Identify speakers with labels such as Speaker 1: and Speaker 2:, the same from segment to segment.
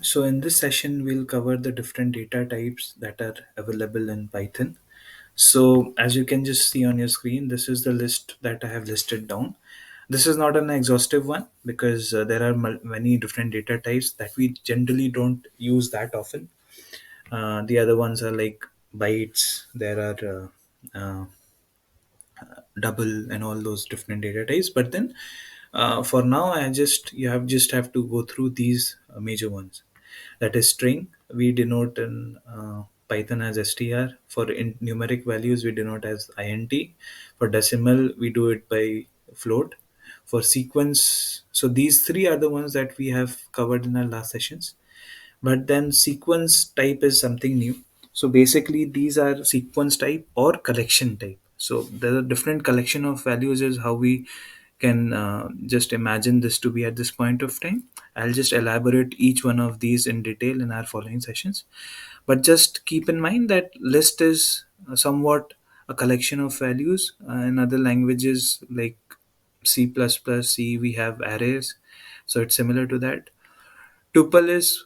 Speaker 1: So in this session, we'll cover the different data types that are available in Python. So as you can just see on your screen, this is the list that I have listed down. This is not an exhaustive one because there are many different data types that we generally don't use that often. The other ones are like bytes. There are double and all those different data types. But then for now, I just you have just have to go through these major ones. That is string. We denote in Python as str. For numeric values, we denote as int. For decimal, we do it by float. For sequence, so these three are the ones that we have covered in our last sessions. But then sequence type is something new. So basically these are sequence type or collection type. So the different collection of values is how we can just imagine this to be at this point of time. I'll just elaborate each one of these in detail in our following sessions, but just keep in mind that list is somewhat a collection of values. In other languages like C++, C, we have arrays, so it's similar to that. Tuple is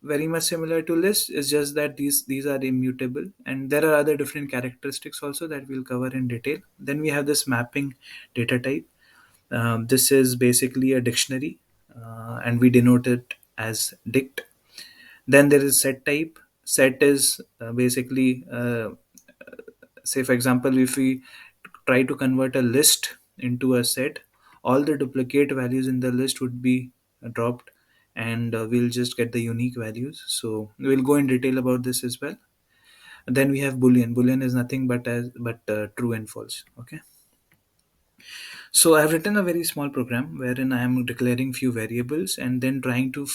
Speaker 1: very much similar to list. It's just that these are immutable, and there are other different characteristics also that we'll cover in detail. Then we have this mapping data type. This is basically a dictionary, and we denote it as dict. Then there is set type. Set is basically, say for example, if we try to convert a list into a set, all the duplicate values in the list would be dropped, and we'll just get the unique values. So we'll go in detail about this as well. Then we have boolean. Boolean is nothing but true and false. Okay. So I've written a very small program wherein I am declaring few variables and then trying to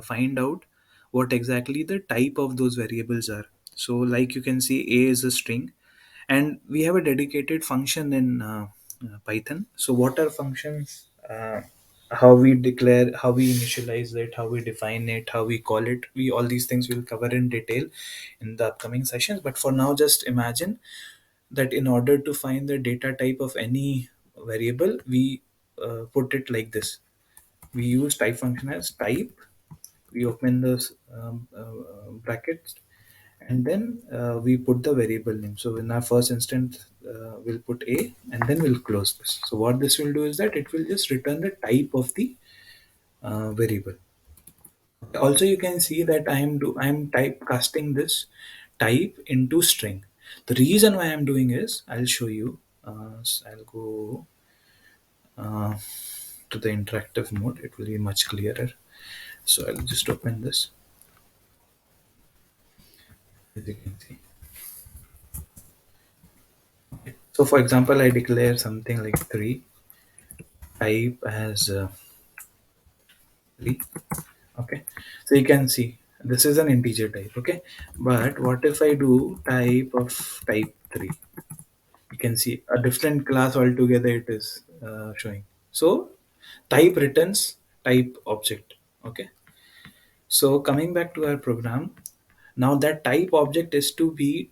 Speaker 1: find out what exactly the type of those variables are. So like you can see, a is a string, and we have a dedicated function in Python. So what are functions? How we declare, how we initialize it, how we define it, how we call it. We all these things we'll cover in detail in the upcoming sessions. But for now, just imagine that in order to find the data type of any variable, we put it like this. We use type function as type. We open the brackets, and then we put the variable name. So in our first instance, we'll put a, and then we'll close this. So what this will do is that it will just return the type of the variable. Also, you can see that I'm typecasting this type into string. The reason why I'm doing is I'll show you. I'll go uh, to the interactive mode. It will be much clearer. So I'll just open this. As you can see. So for example, I declare something like 3, type as 3. Okay. So you can see this is an integer type. Okay. But what if I do type of type 3? You can see a different class altogether it is showing. So type returns type object. Okay. So coming back to our program, now that type object is to be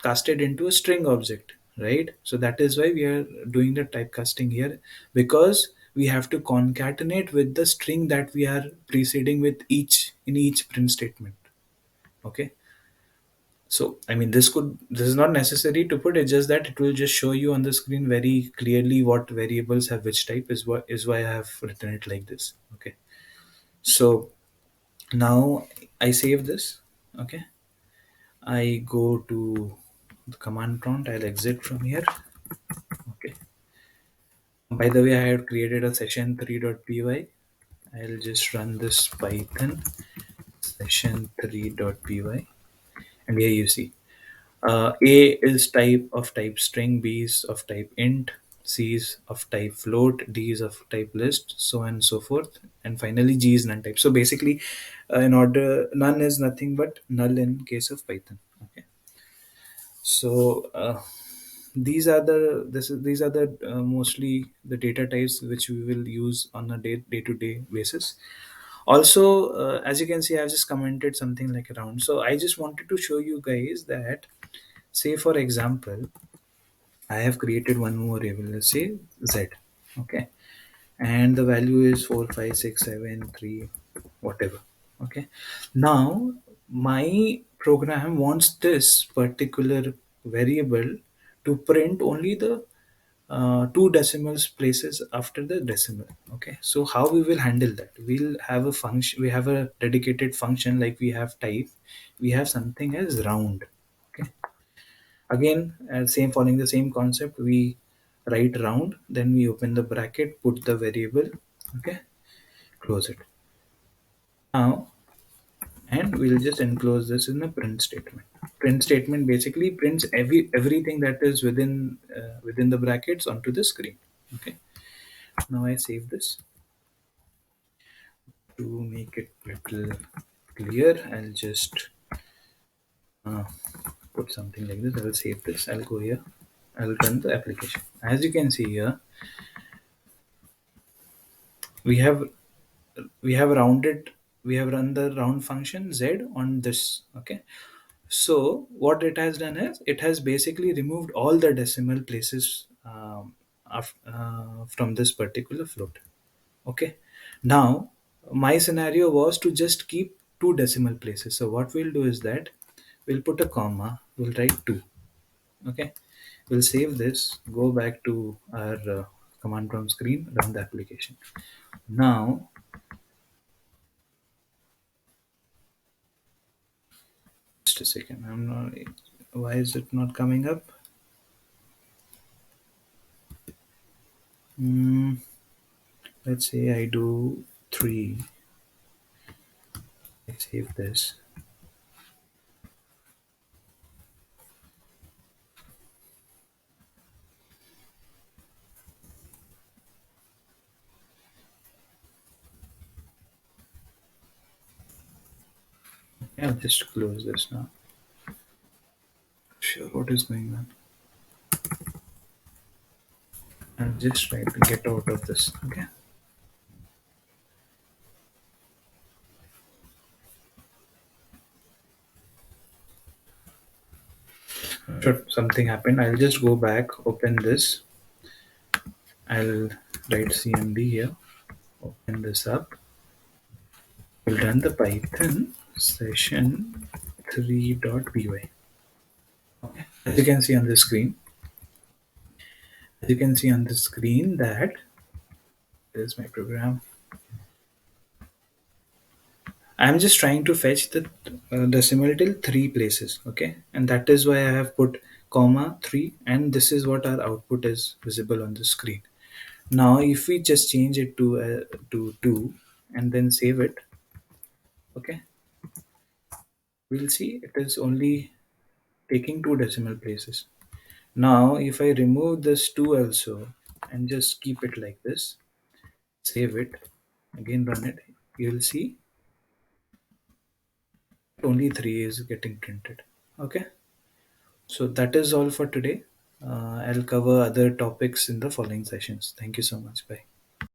Speaker 1: casted into a string object, right? So that is why we are doing the typecasting here, because we have to concatenate with the string that we are preceding with each print statement. Okay. So I mean, this is not necessary to put. It's just that it will just show you on the screen very clearly what variables have which type, is why I have written it like this. Okay. So now I save this. Okay. I go to the command prompt. I'll exit from here. Okay. By the way, I have created a session3.py. I'll just run this Python session3.py, and here you see A is type string, B is of type int, C is of type float, D is of type list, so on and so forth, and finally G is none type. So basically, in order, none is nothing but null in case of Python. Okay. So these are the mostly the data types which we will use on a day to day basis. Also, as you can see, I've just commented something like around. So I just wanted to show you guys that, say for example, I have created one more variable. Let's say z. Okay, and the value is 4 5 6 7 3, whatever. Okay. Now my program wants this particular variable to print only the two decimals places after the decimal. Okay, so how we will handle that? We'll have a function, we have a dedicated function, like we have type, we have something as round. Okay, again, same, following the same concept, we write round, then we open the bracket, put the variable. Okay, close it now, and we'll just enclose this in a print statement. Print statement basically prints everything that is within the brackets onto the screen. Okay, now I save this. To make it little clear, I'll just uh, put something like this. I'll save this. I'll go here. I'll run the application. As you can see here, we have we have rounded. We have run the round function z on this. Okay. So what it has done is it has basically removed all the decimal places from this particular float. Okay. Now my scenario was to just keep two decimal places. So what we'll do is that we'll put a comma, we'll write 2. Okay, we'll save this, go back to our command prompt screen, run the application. Now just a second, I'm not, why is it not coming up? Hmm, let's say I do 3. I save this. I'll just close this now. Sure, what is going on? I'll just try to get out of this. Okay, sure, something happened. I'll just go back, open this. I'll write cmd here, open this up. We'll run the Python session 3.py. Okay. As you can see on the screen, that is my program. I'm just trying to fetch the decimal till 3 places. Okay, and that is why I have put comma 3, and this is what our output is visible on the screen. Now, if we just change it to 2 and then save it, okay, we'll see it is only taking 2 decimal places. Now, if I remove this 2 also and just keep it like this, save it, again run it, you'll see only 3 is getting printed. Okay, so that is all for today. I'll cover other topics in the following sessions. Thank you so much. Bye.